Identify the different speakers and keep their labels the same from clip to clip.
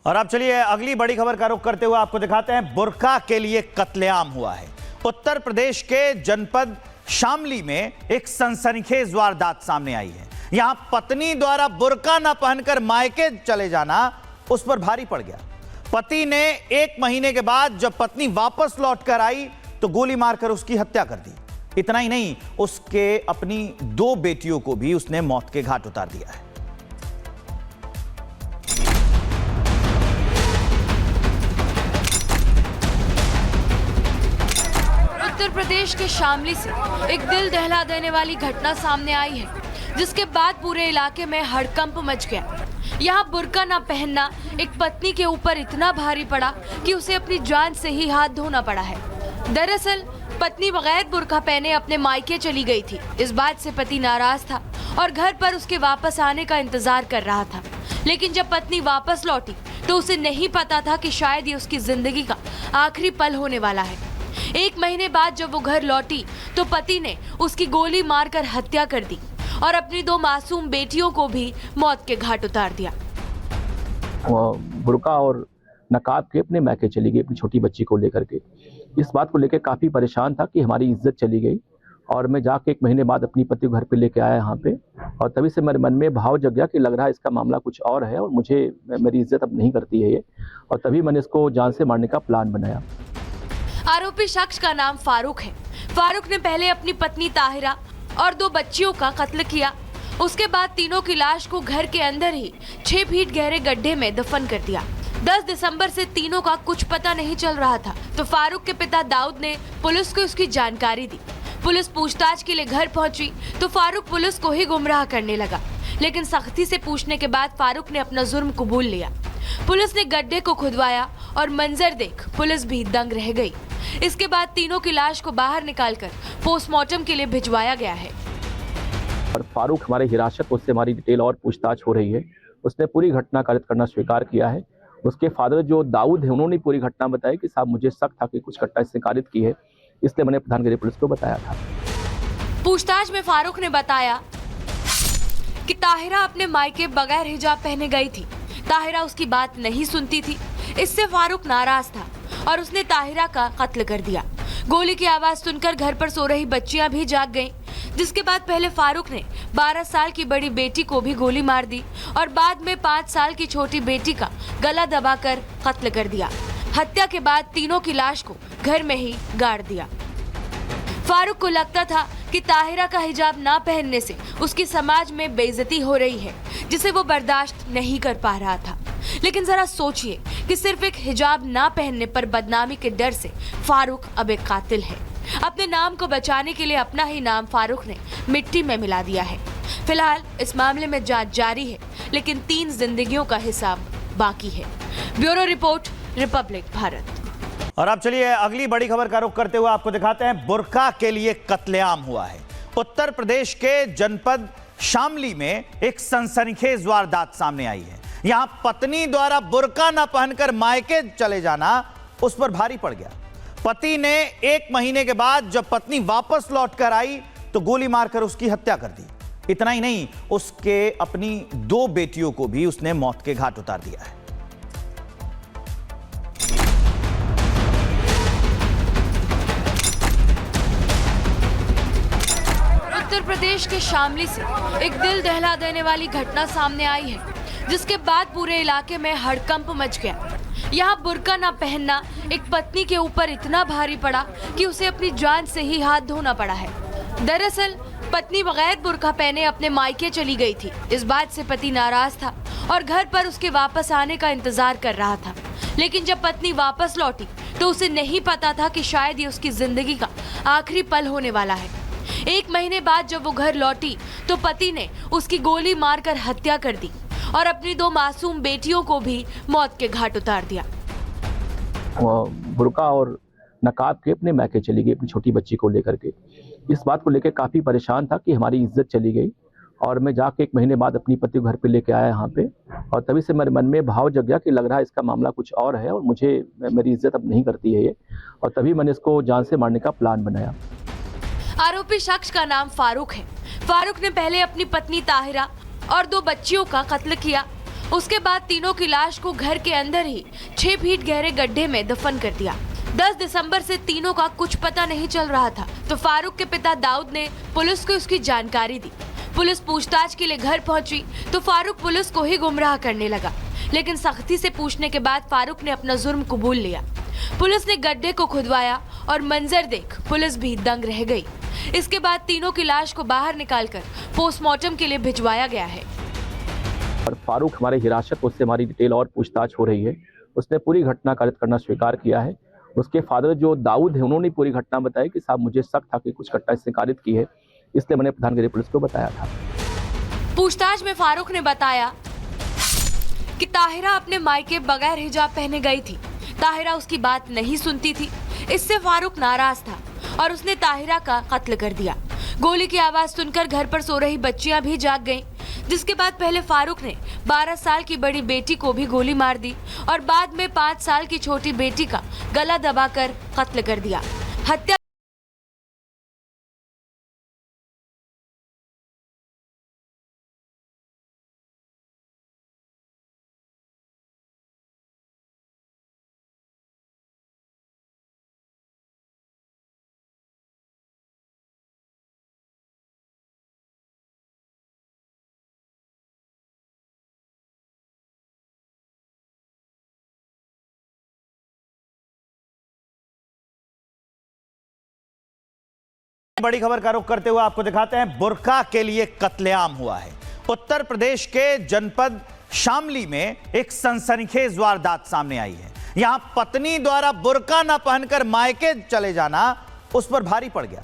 Speaker 1: और अब चलिए अगली बड़ी खबर का रुख करते हुए आपको दिखाते हैं बुर्का के लिए कत्लेआम हुआ है। उत्तर प्रदेश के जनपद शामली में एक सनसनीखेज वारदात सामने आई है। यहां पत्नी द्वारा बुर्का न पहनकर मायके चले जाना उस पर भारी पड़ गया। पति ने 1 महीने के बाद जब पत्नी वापस लौटकर आई तो गोली मारकर उसकी हत्या कर दी। इतना ही नहीं, उसके अपनी 2 बेटियों को भी उसने मौत के घाट उतार दिया है।
Speaker 2: उत्तर प्रदेश के शामली से एक दिल दहला देने वाली घटना सामने आई है, जिसके बाद पूरे इलाके में हड़कंप मच गया। यहाँ बुर्का न पहनना एक पत्नी के ऊपर इतना भारी पड़ा कि उसे अपनी जान से ही हाथ धोना पड़ा है। दरअसल पत्नी बगैर बुर्का पहने अपने मायके चली गई थी। इस बात से पति नाराज था और घर पर उसके वापस आने का इंतजार कर रहा था। लेकिन जब पत्नी वापस लौटी तो उसे नहीं पता था कि शायद ये उसकी जिंदगी का आखिरी पल होने वाला है। 1 महीने बाद जब वो घर लौटी तो पति ने उसकी गोली मारकर हत्या कर दी और अपनी 2 मासूम बेटियों को भी मौत के घाट उतार दिया।
Speaker 3: बुर्का और नकाब के अपने मैके चली गई अपनी छोटी बच्ची को लेकर के। इस बात को लेकर काफ़ी परेशान था कि हमारी इज्जत चली गई, और मैं जाके 1 महीने बाद अपनी पति को घर पे लेके आया यहाँ पे, और तभी से मेरे मन में भाव जग गया कि लग रहा है इसका मामला कुछ और है और मुझे मेरी इज्जत अब नहीं करती है ये, और तभी मैंने इसको जान से मारने का प्लान बनाया।
Speaker 2: आरोपी शख्स का नाम फारूक है। फारूक ने पहले अपनी पत्नी ताहिरा और 2 बच्चियों का कत्ल किया। उसके बाद तीनों की लाश को घर के अंदर ही 6 फीट गहरे गड्ढे में दफन कर दिया। 10 दिसंबर से तीनों का कुछ पता नहीं चल रहा था, तो फारूक के पिता दाऊद ने पुलिस को उसकी जानकारी दी। पुलिस पूछताछ के लिए घर पहुंची तो फारूक पुलिस को ही गुमराह करने लगा, लेकिन सख्ती से पूछने के बाद फारूक ने अपना जुर्म कबूल लिया। पुलिस ने गड्ढे को खुदवाया और मंजर देख पुलिस भी दंग रह गई। इसके बाद तीनों की लाश को बाहर निकालकर पोस्टमार्टम के लिए भिजवाया गया है।
Speaker 3: और फारूक हमारे हिरासत, उससे हमारी डिटेल और पूछताछ हो रही है। उसने पूरी घटना कारित करना स्वीकार किया है। उसके फादर जो दाऊद है, उन्होंने पूरी घटना बताई कि साहब मुझे शक था कि कुछ घटना इसने कारित की है, इसलिए मैंने प्रधानगिरी पुलिस को बताया था।
Speaker 2: पूछताछ में फारूक ने बताया कि ताहिरा अपने मायके बगैर हिजाब पहने गई थी। ताहिरा उसकी बात नहीं सुनती थी। इससे फारूक नाराज था और उसने ताहिरा का कत्ल कर दिया। गोली की आवाज सुनकर घर पर सो रही बच्चियां भी जाग गईं, जिसके बाद पहले फारूक ने 12 साल की बड़ी बेटी को भी गोली मार दी और बाद में 5 साल की छोटी बेटी का गला दबाकर कत्ल कर दिया। हत्या के बाद तीनों की लाश को घर में ही गाड़ दिया। फारूक को लगता था कि ताहिरा का हिजाब ना पहनने से उसकी समाज में बेइज्जती हो रही है, जिसे वो बर्दाश्त नहीं कर पा रहा था। लेकिन जरा सोचिए कि सिर्फ एक हिजाब ना पहनने पर बदनामी के डर से फारूक अब एक कातिल है। अपने नाम को बचाने के लिए अपना ही नाम फारूक ने मिट्टी में मिला दिया है। फिलहाल इस मामले में जांच जारी है, लेकिन 3 जिंदगियों का हिसाब बाकी है। Bureau report, Republic Bharat.
Speaker 1: और अब चलिए अगली बड़ी खबर का रुख करते हुए आपको दिखाते हैं बुर्का के लिए कत्लेआम हुआ है। उत्तर प्रदेश के जनपद शामली में एक सनसनीखेज वारदात सामने आई है। यहां पत्नी द्वारा बुर्का न पहनकर मायके चले जाना उस पर भारी पड़ गया। पति ने 1 महीने के बाद जब पत्नी वापस लौटकर आई तो गोली मारकर उसकी हत्या कर दी। इतना ही नहीं, उसके अपनी 2 बेटियों को भी उसने मौत के घाट उतार दिया है।
Speaker 2: उत्तर प्रदेश के शामली से एक दिल दहला देने वाली घटना सामने आई है, जिसके बाद पूरे इलाके में हड़कंप मच गया। यहाँ बुर्का न पहनना एक पत्नी के ऊपर इतना भारी पड़ा कि उसे अपनी जान से ही हाथ धोना पड़ा है। दरअसल पत्नी बगैर बुर्का पहने अपने मायके चली गई थी। इस बात से पति नाराज था और घर पर उसके वापस आने का इंतजार कर रहा था। लेकिन जब पत्नी वापस लौटी तो उसे नहीं पता था कि शायद ये उसकी जिंदगी का आखिरी पल होने वाला है। 1 महीने बाद जब वो घर लौटी तो पति ने उसकी गोली मारकर हत्या कर दी और अपनी 2 मासूम बेटियों को भी मौत के घाट उतार दिया।
Speaker 3: बुर्का और नकाब के अपने मैके चली गई अपनी छोटी बच्ची को लेकर के। इस बात को लेकर काफ़ी परेशान था कि हमारी इज्जत चली गई, और मैं जाके 1 महीने बाद अपनी पति को घर पे लेके आया यहाँ पे, और तभी से मेरे मन में भाव जग गया कि लग रहा है इसका मामला कुछ और है और मुझे मेरी इज्जत अब नहीं करती है ये, और तभी मैंने इसको जान से मारने का प्लान बनाया।
Speaker 2: आरोपी शख्स का नाम फारूक है। फारूक ने पहले अपनी पत्नी ताहिरा और 2 बच्चियों का कत्ल किया। उसके बाद तीनों की लाश को घर के अंदर ही 6 फीट गहरे गड्ढे में दफन कर दिया। 10 दिसंबर से तीनों का कुछ पता नहीं चल रहा था तो फारूक के पिता दाऊद ने पुलिस को उसकी जानकारी दी। पुलिस पूछताछ के लिए घर पहुंची तो फारूक पुलिस को ही गुमराह करने लगा, लेकिन सख्ती से पूछने के बाद फारूक ने अपना जुर्म कबूल लिया। पुलिस ने गड्ढे को खुदवाया और मंजर देख पुलिस भी दंग रह गई। इसके बाद तीनों की लाश को बाहर निकालकर पोस्टमार्टम के लिए भिजवाया गया है।
Speaker 3: और फारूक हमारे हिरासत, उससे हमारी डिटेल और पूछताछ हो रही है। उसने पूरी घटना कारित करना स्वीकार किया है। उसके फादर जो दाऊद है, उन्होंने पूरी घटना बताई कि साहब मुझे शक था कि कुछ घटना इसने कारित की है, इसलिए मैंने प्रधानगिरी पुलिस को बताया था।
Speaker 2: पूछताछ में फारूक ने बताया कि ताहिरा अपने मायके बगैर हिजाब पहने गई थी। ताहिरा उसकी बात नहीं सुनती थी। इससे फारूक नाराज था और उसने ताहिरा का कत्ल कर दिया। गोली की आवाज सुनकर घर पर सो रही बच्चियां भी जाग गईं, जिसके बाद पहले फारूक ने 12 साल की बड़ी बेटी को भी गोली मार दी और बाद में 5 साल की छोटी बेटी का गला दबाकर कत्ल कर दिया। हत्या
Speaker 1: बड़ी खबर का रुख करते हुए आपको दिखाते हैं, बुर्का के लिए कत्लेआम हुआ है। उत्तर प्रदेश के जनपद शामली में एक सनसनीखेज वारदात सामने आई है। यहां पत्नी द्वारा बुर्का न पहनकर मायके चले जाना उस पर भारी पड़ गया।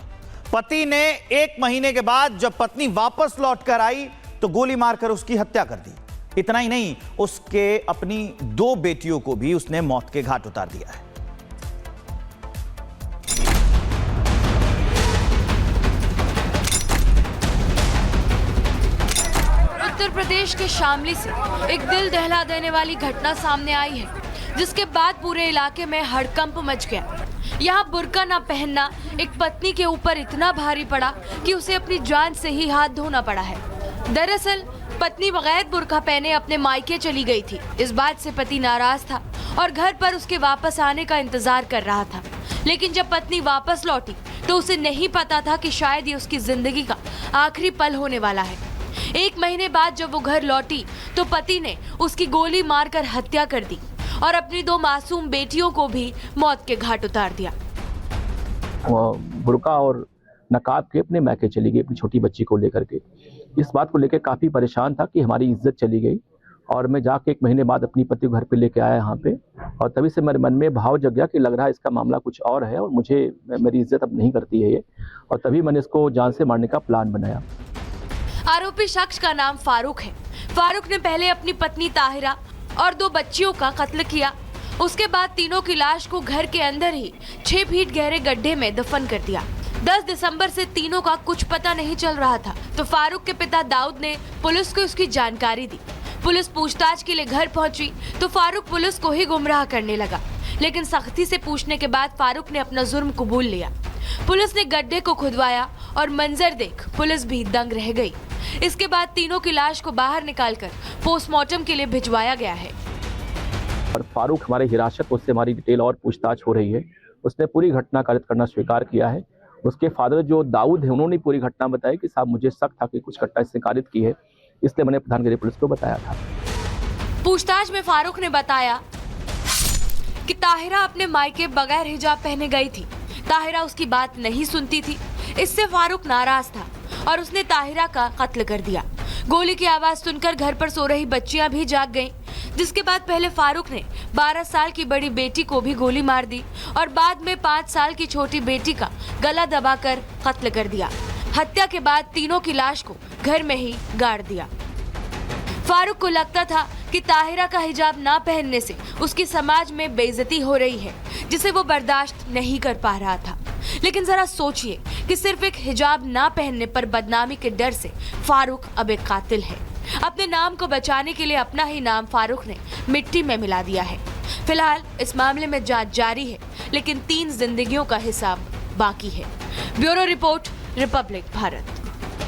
Speaker 1: पति ने 1 महीने के बाद जब पत्नी वापस लौटकर आई तो गोली मारकर उसकी हत्या कर दी। इतना ही नहीं, उसके अपनी 2 बेटियों को भी उसने मौत के घाट उतार दिया है।
Speaker 2: उत्तर प्रदेश के शामली से एक दिल दहला देने वाली घटना सामने आई है, जिसके बाद पूरे इलाके में हड़कंप मच गया। यहाँ बुर्का ना पहनना एक पत्नी के ऊपर इतना भारी पड़ा कि उसे अपनी जान से ही हाथ धोना पड़ा है। दरअसल पत्नी बगैर बुर्का पहने अपने मायके चली गई थी। इस बात से पति नाराज था और घर पर उसके वापस आने का इंतजार कर रहा था, लेकिन जब पत्नी वापस लौटी तो उसे नहीं पता था कि शायद ये उसकी जिंदगी का आखिरी पल होने वाला है। 1 महीने बाद जब वो घर लौटी तो पति ने उसकी गोली मारकर हत्या कर दी और अपनी 2 मासूम बेटियों को भी मौत के घाट उतार दिया।
Speaker 3: बुर्का और नकाब के अपने मैके चली गई अपनी छोटी बच्ची को लेकर के। इस बात को लेकर काफ़ी परेशान था कि हमारी इज्जत चली गई, और मैं जाके 1 महीने बाद अपनी पति को घर पे लेके आया यहाँ पे, और तभी से मेरे मन में भाव जग गया कि लग रहा है इसका मामला कुछ और है और मेरी इज्जत अब नहीं करती है ये, और तभी मैंने इसको जान से मारने का प्लान बनाया।
Speaker 2: आरोपी शख्स का नाम फारूक है। फारूक ने पहले अपनी पत्नी ताहिरा और 2 बच्चियों का कत्ल किया। उसके बाद तीनों की लाश को घर के अंदर ही 6 फीट गहरे गड्ढे में दफन कर दिया। 10 दिसंबर से तीनों का कुछ पता नहीं चल रहा था तो फारूक के पिता दाऊद ने पुलिस को उसकी जानकारी दी। पुलिस पूछताछ के लिए घर पहुंची तो फारूक पुलिस को ही गुमराह करने लगा, लेकिन सख्ती से पूछने के बाद फारूक ने अपना जुर्म कबूल लिया। पुलिस ने गड्ढे को खुदवाया और मंजर देख पुलिस भी दंग रह गई। इसके बाद तीनों की लाश को बाहर निकालकर पोस्टमार्टम के लिए भिजवाया गया है।
Speaker 3: और फारूक हमारे हिरासत, उससे हमारी डिटेल और पूछताछ हो रही है। उसने पूरी घटना कारित करना स्वीकार किया है। उसके फादर जो दाऊद है, उन्होंने पूरी घटना बताई कि साहब मुझे शक था कि कुछ घटना इसने कारित की है, इसलिए मैंने प्रधानगिरी पुलिस को बताया था।
Speaker 2: पूछताछ में फारूक ने बताया कि ताहिरा अपने मायके बगैर हिजाब पहने गई थी। ताहिरा उसकी बात नहीं सुनती थी। इससे फारूक नाराज था और उसने ताहिरा का कत्ल कर दिया। गोली की आवाज सुनकर घर पर सो रही बच्चियां भी जाग गईं, जिसके बाद पहले फारूक ने 12 साल की बड़ी बेटी को भी गोली मार दी और बाद में 5 साल की छोटी बेटी का गला दबाकर कत्ल कर दिया। हत्या के बाद तीनों की लाश को घर में ही गाड़ दिया। फारूक को लगता था कि ताहिरा का हिजाब ना पहनने से उसकी समाज में बेइज्जती हो रही है, जिसे वो बर्दाश्त नहीं कर पा रहा था। लेकिन जरा सोचिए कि सिर्फ एक हिजाब ना पहनने पर बदनामी के डर से फारूक अब एक कातिल है। अपने नाम को बचाने के लिए अपना ही नाम फारूक ने मिट्टी में मिला दिया है। फिलहाल इस मामले में जांच जारी है, लेकिन 3 जिंदगियों का हिसाब बाकी है। Bureau report, Republic Bharat.